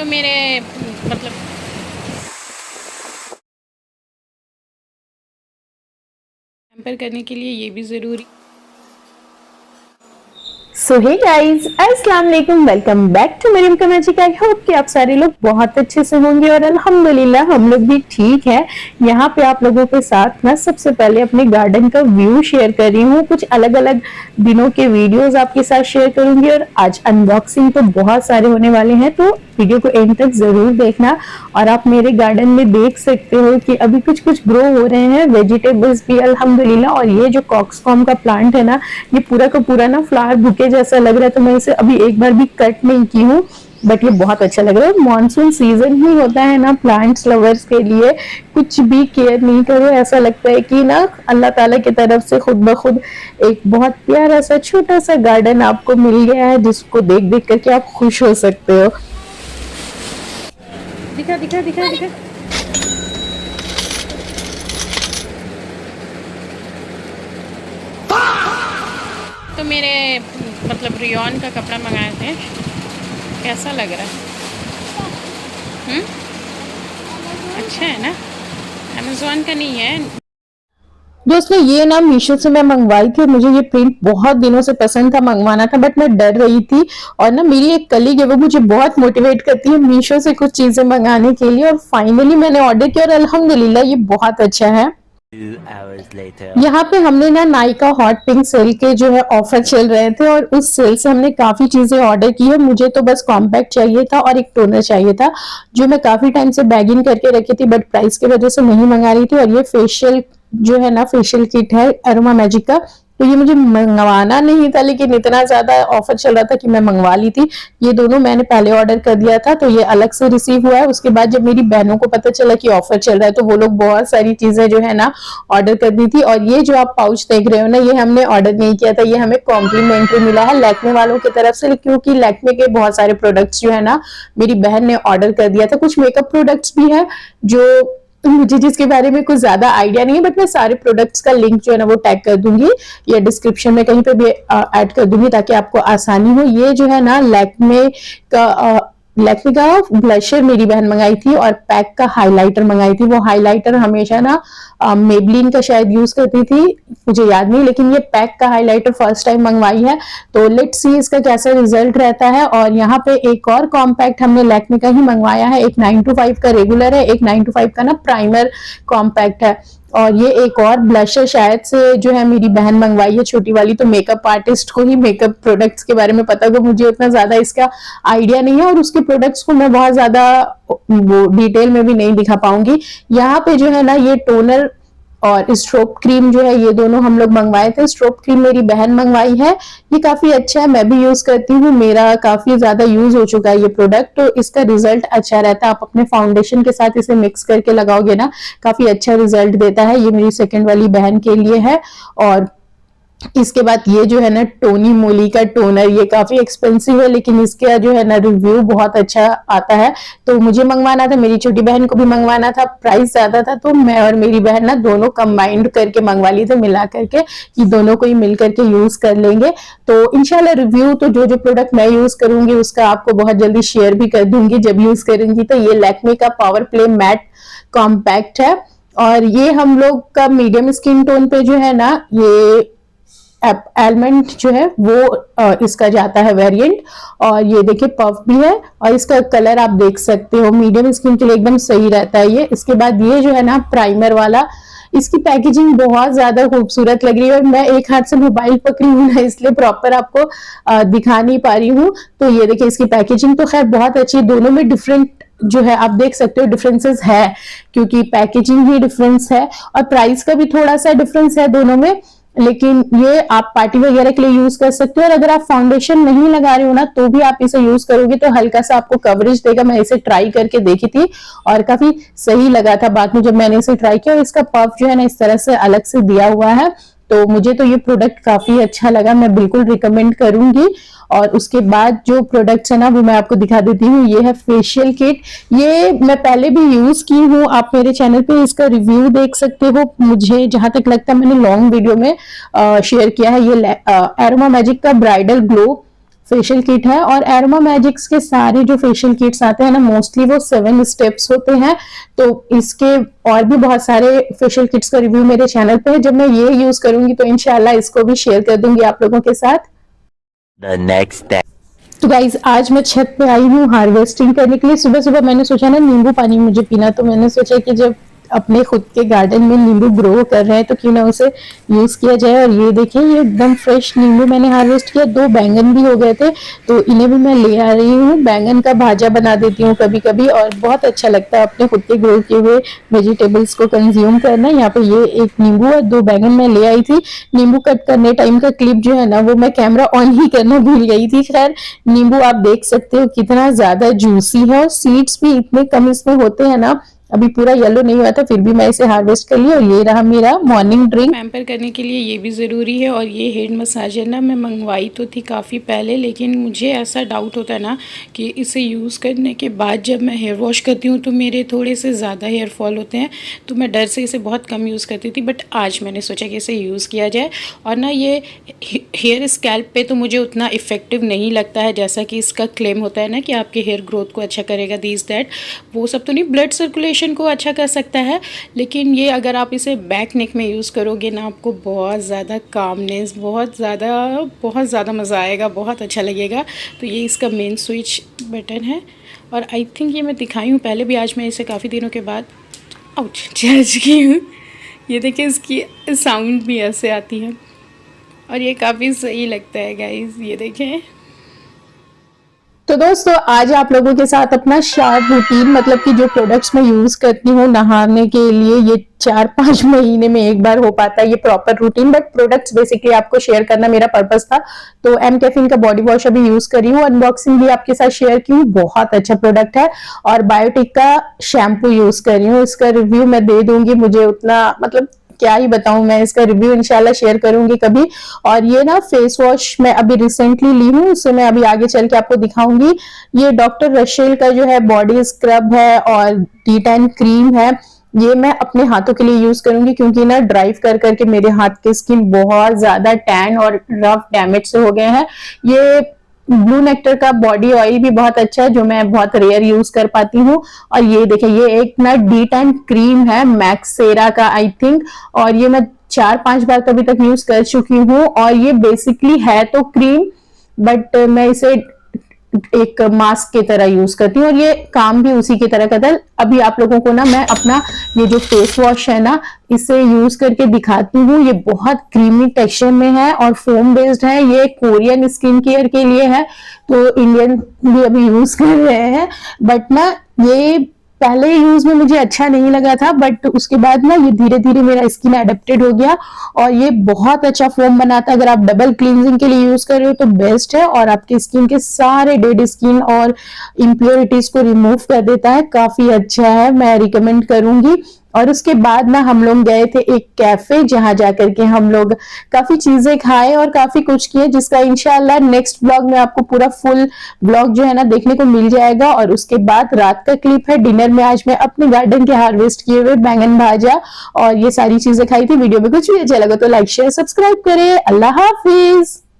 तो मेरे मतलब पैम्पर करने के लिए ये भी ज़रूरी। सो हे गाइस, अस्सलाम वालेकुम, वेलकम बैक टू मरियम का मैजिक। आई होप कि आप सारे लोग बहुत अच्छे से होंगे और अल्हम्दुलिल्लाह हम लोग भी ठीक है। यहाँ पे आप लोगों के साथ मैं सबसे पहले अपने गार्डन का व्यू शेयर कर रही हूँ। कुछ अलग अलग दिनों के वीडियोस आपके साथ शेयर करूंगी और आज अनबॉक्सिंग तो बहुत सारे होने वाले हैं, तो वीडियो को एंड तक जरूर देखना। और आप मेरे गार्डन में देख सकते हो कि अभी कुछ कुछ ग्रो हो रहे हैं, वेजिटेबल्स भी अल्हम्दुलिल्लाह। और ये जो कॉक्सकॉम का प्लांट है ना, ये पूरा का पूरा ना फ्लावर बुके जैसा लग रहा है, तो मैं इसे अभी एक बार भी कट नहीं की हूँ, बट ये बहुत अच्छा लग रहा है। मॉनसून सीजन ही होता है ना प्लांट्स लवर्स के लिए, कुछ भी केयर नहीं करो ऐसा लगता है कि ना अल्लाह ताला की तरफ से खुद ब खुद एक बहुत प्यारा सा छोटा सा गार्डन आपको मिल गया है, जिसको देख देख करके आप खुश हो सकते हो। दिखा दिखा दिखा दिखा। तो मेरे मतलब रियॉन का कपड़ा मंगाए थे, कैसा लग रहा है? अच्छा है ना? अमेज़ॉन का नहीं है। दोस्तों ये ना मीशो से मैं मंगवाई थी, मुझे ये प्रिंट बहुत दिनों से पसंद था, मंगवाना था, बट मैं डर रही थी। और ना मेरी एक कलीग है, वो मुझे बहुत मोटिवेट करती है मीशो से कुछ चीजें मंगाने के लिए, और फाइनली मैंने ऑर्डर किया और अल्हम्दुलिल्लाह ये बहुत अच्छा है। 2 hours later. यहाँ पे हमने ना नायका हॉट पिंक सेल के जो है ऑफर चल रहे थे, और उस सेल से हमने काफी चीजें ऑर्डर की है। मुझे तो बस कॉम्पैक्ट चाहिए था और एक टोनर चाहिए था, जो मैं काफी टाइम से बैगिंग करके रखी थी, बट प्राइस की वजह से नहीं मंगा रही थी। और ये फेशियल जो है ना, फेशियल किट है अरोमा मैजिक का, तो ये मुझे मंगवाना नहीं था, लेकिन इतना ज्यादा ऑफर चल रहा था कि मैं मंगवा ली थी। ये दोनों मैंने पहले ऑर्डर कर दिया था, तो ये अलग से रिसीव हुआ है। उसके बाद जब मेरी बहनों को पता चला कि ऑफर चल रहा है, तो वो लोग बहुत सारी चीजें जो है ना ऑर्डर कर दी थी। और ये जो आप पाउच देख रहे हो ना, ये हमने ऑर्डर नहीं किया था, ये हमें कॉम्प्लीमेंट्री मिला है लैक्मे वालों की तरफ से, क्योंकि लैक्मे के बहुत सारे प्रोडक्ट्स जो है ना मेरी बहन ने ऑर्डर कर दिया था। कुछ मेकअप प्रोडक्ट्स भी है जो मुझे जिसके बारे में कुछ ज्यादा आइडिया नहीं है, बट मैं सारे प्रोडक्ट्स का लिंक जो है ना वो टैग कर दूंगी या डिस्क्रिप्शन में कहीं पे भी ऐड कर दूंगी, ताकि आपको आसानी हो। ये जो है ना लैक्मे का ब्लशर मेरी बहन मंगाई थी, और पैक का हाइलाइटर मंगाई थी। वो हाइलाइटर हमेशा ना मेबलिन का शायद यूज करती थी, मुझे याद नहीं, लेकिन ये पैक का हाइलाइटर फर्स्ट टाइम मंगवाई है, तो लेट्स सी इसका कैसा रिजल्ट रहता है। और यहाँ पे एक और कॉम्पैक्ट हमने लैक्मे का ही मंगवाया है, एक 925 का रेगुलर है, एक 925 का ना प्राइमर कॉम्पैक्ट है। और ये एक और ब्लशर शायद से जो है मेरी बहन मंगवाई है, छोटी वाली। तो मेकअप आर्टिस्ट को ही मेकअप प्रोडक्ट्स के बारे में पता होगा, मुझे उतना ज्यादा इसका आइडिया नहीं है, और उसके प्रोडक्ट्स को मैं बहुत ज्यादा वो डिटेल में भी नहीं दिखा पाऊंगी। यहाँ पे जो है ना ये टोनर और स्ट्रोब क्रीम जो है, ये दोनों हम लोग मंगवाए थे। स्ट्रोब क्रीम मेरी बहन मंगवाई है, ये काफी अच्छा है, मैं भी यूज करती हूँ, मेरा काफी ज्यादा यूज हो चुका है ये प्रोडक्ट, तो इसका रिजल्ट अच्छा रहता है। आप अपने फाउंडेशन के साथ इसे मिक्स करके लगाओगे ना, काफी अच्छा रिजल्ट देता है। ये मेरी सेकंड वाली बहन के लिए है। और इसके बाद ये जो है ना टोनी मोली का टोनर, ये काफी एक्सपेंसिव है, लेकिन इसका जो है ना रिव्यू बहुत अच्छा आता है, तो मुझे मंगवाना था, मेरी छोटी बहन को भी मंगवाना था, प्राइस ज्यादा था, तो मैं और मेरी बहन ना दोनों कंबाइंड करके मंगवा ली थी, मिला करके कि दोनों को ही मिल करके यूज कर लेंगे। तो इंशाल्लाह रिव्यू तो जो जो प्रोडक्ट मैं यूज करूंगी उसका आपको बहुत जल्दी शेयर भी कर दूंगी जब यूज करूंगी। तो ये लैक्मे का पावर प्ले मैट कॉम्पैक्ट है, और ये हम लोग का मीडियम स्किन टोन पे जो है ना, ये एलमेंट जो है वो इसका जाता है वेरिएंट। और ये देखिए पफ भी है, और इसका कलर आप देख सकते हो, मीडियम स्किन के लिए एकदम सही रहता है ये। इसके बाद ये जो है ना प्राइमर वाला, इसकी पैकेजिंग बहुत ज्यादा खूबसूरत लग रही है, और मैं एक हाथ से मोबाइल पकड़ी हूँ ना, इसलिए प्रॉपर आपको दिखा नहीं पा रही हूँ। तो ये देखिए इसकी पैकेजिंग तो खैर बहुत अच्छी है, दोनों में डिफरेंट जो है आप देख सकते हो डिफरेंसेस है, क्योंकि पैकेजिंग ही डिफरेंस है, और प्राइस का भी थोड़ा सा डिफरेंस है दोनों में। लेकिन ये आप पार्टी वगैरह के लिए यूज कर सकते हो, और अगर आप फाउंडेशन नहीं लगा रहे हो ना, तो भी आप इसे यूज करोगे तो हल्का सा आपको कवरेज देगा। मैं इसे ट्राई करके देखी थी और काफी सही लगा था बाद में जब मैंने इसे ट्राई किया। और इसका पफ जो है ना इस तरह से अलग से दिया हुआ है, तो मुझे तो ये प्रोडक्ट काफी अच्छा लगा, मैं बिल्कुल रिकमेंड करूंगी। और उसके बाद जो प्रोडक्ट्स है ना वो मैं आपको दिखा देती हूँ। ये है फेशियल किट, ये मैं पहले भी यूज की हूँ, आप मेरे चैनल पे इसका रिव्यू देख सकते हो। मुझे जहां तक लगता है मैंने लॉन्ग वीडियो में शेयर किया है। ये एरोमा मैजिक का ब्राइडल ग्लो फेशियल किट है। और एरोमा मैजिक्स के सारे जो फेशियल किट्स आते हैं ना, मोस्टली वो 7 स्टेप्स होते हैं। तो इसके और भी बहुत सारे फेशियल किट्स का रिव्यू मेरे चैनल पे है। जब मैं ये यूज करूंगी तो इंशाल्लाह इसको भी शेयर कर दूंगी आप लोगों के साथ। The next day. तो गाइज आज मैं छत पे आई हूँ हार्वेस्टिंग करने के लिए। सुबह सुबह मैंने सोचा ना नींबू पानी मुझे पीना, तो मैंने सोचा कि जब अपने खुद के गार्डन में नींबू ग्रो कर रहे हैं तो क्यों ना उसे यूज किया जाए। और ये देखिए, ये एकदम फ्रेश नींबू मैंने हार्वेस्ट किया। 2 बैंगन भी हो गए थे तो इन्हें भी मैं ले आ रही हूँ। बैंगन का भाजा बना देती हूँ कभी कभी, और बहुत अच्छा लगता है अपने खुद के ग्रो किए हुए वेजिटेबल्स को कंज्यूम करना। यहाँ पे ये एक नींबू और 2 बैंगन मैं ले आई थी। नींबू कट करने टाइम का क्लिप जो है ना, वो मैं कैमरा ऑन ही करना भूल गई थी। खैर, नींबू आप देख सकते हो कितना ज्यादा जूसी है, और सीड्स भी इतने कम इसमें होते हैं ना, अभी पूरा येलो नहीं हुआ था, फिर भी मैं इसे हार्वेस्ट कर लिया। और ये रहा मेरा मॉर्निंग ड्रिंक। पैम्पर करने के लिए ये भी ज़रूरी है। और ये हेड मसाजर ना मैं मंगवाई तो थी काफ़ी पहले, लेकिन मुझे ऐसा डाउट होता है ना कि इसे यूज़ करने के बाद जब मैं हेयर वॉश करती हूँ तो मेरे थोड़े से ज़्यादा हेयर फॉल होते हैं, तो मैं डर से इसे बहुत कम यूज़ करती थी। बट आज मैंने सोचा कि इसे यूज़ किया जाए। और ना ये हेयर स्कैल्प पे तो मुझे उतना इफ़ेक्टिव नहीं लगता है जैसा कि इसका क्लेम होता है ना कि आपके हेयर ग्रोथ को अच्छा करेगा, दिस दैट, वो सब तो नहीं, ब्लड सर्कुलेशन को अच्छा कर सकता है। लेकिन ये अगर आप इसे बैक नेक में यूज़ करोगे ना, आपको बहुत ज़्यादा कामनेस, बहुत ज़्यादा मज़ा आएगा, बहुत अच्छा लगेगा। तो ये इसका मेन स्विच बटन है। और आई थिंक ये मैं दिखाई हूँ पहले भी, आज मैं इसे काफ़ी दिनों के बाद चार्ज की हूँ। ये देखिए, इसकी साउंड भी ऐसे आती है और ये काफ़ी सही लगता है गाइस, ये देखें। तो दोस्तों, आज आप लोगों के साथ अपना शार्प रूटीन, मतलब कि जो प्रोडक्ट्स मैं यूज करती हूँ नहाने के लिए, ये 4-5 महीने में एक बार हो पाता है ये proper routine. But products basically आपको शेयर करना मेरा पर्पस था। तो एम कैफीन का बॉडी वॉश अभी यूज करी हूँ, अनबॉक्सिंग भी आपके साथ शेयर की हूँ, बहुत अच्छा प्रोडक्ट है। और बायोटिक का शैम्पू यूज कर रही हूँ, इसका रिव्यू मैं दे दूंगी। मुझे उतना, मतलब क्या ही बताऊं, मैं इसका रिव्यू इंशाल्लाह शेयर करूंगी कभी। और ये ना फेस वॉश मैं अभी रिसेंटली ली हूँ, उसे मैं अभी आगे चल के आपको दिखाऊंगी। ये डॉक्टर रशेल का जो है बॉडी स्क्रब है और डी10 क्रीम है। ये मैं अपने हाथों के लिए यूज करूंगी, क्योंकि ना ड्राइव कर करके मेरे हाथ की स्किन बहुत ज्यादा टैन और रफ डैमेज से हो गए हैं। ये ब्लू नेक्टर का बॉडी ऑयल भी बहुत अच्छा है, जो मैं बहुत रेयर यूज कर पाती हूँ। और ये देखिए, ये एक ना डी10 क्रीम है मैक्सेरा का आई थिंक, और ये मैं 4-5 बार अभी तक यूज कर चुकी हूँ। और ये बेसिकली है तो क्रीम, बट मैं इसे एक मास्क की तरह यूज करती हूँ, और ये काम भी उसी की तरह करता है। अभी आप लोगों को ना मैं अपना ये जो फेस वॉश है ना, इसे यूज करके दिखाती हूँ। ये बहुत क्रीमी टेक्सचर में है और फोम बेस्ड है। ये कोरियन स्किन केयर के लिए है, तो इंडियन भी अभी यूज कर रहे हैं। बट ना ये पहले यूज में मुझे अच्छा नहीं लगा था, बट उसके बाद ना ये धीरे धीरे मेरा स्किन एडेप्टेड हो गया, और ये बहुत अच्छा फोम बनाता है। अगर आप डबल क्लींजिंग के लिए यूज कर रहे हो तो बेस्ट है, और आपकी स्किन के सारे डेड स्किन और इम्प्योरिटीज को रिमूव कर देता है। काफी अच्छा है, मैं रिकमेंड करूंगी। और उसके बाद ना हम लोग गए थे एक कैफे, जहां जाकर के हम लोग काफी चीजें खाए और काफी कुछ किए, जिसका इंशाल्लाह नेक्स्ट ब्लॉग में आपको पूरा फुल ब्लॉग जो है ना देखने को मिल जाएगा। और उसके बाद रात का क्लिप है। डिनर में आज मैं अपने गार्डन के हार्वेस्ट किए हुए बैंगन भाजा और ये सारी चीजें खाई थी। वीडियो में कुछ भी अच्छा लगा तो लाइक शेयर सब्सक्राइब करें। अल्लाह हाफिज।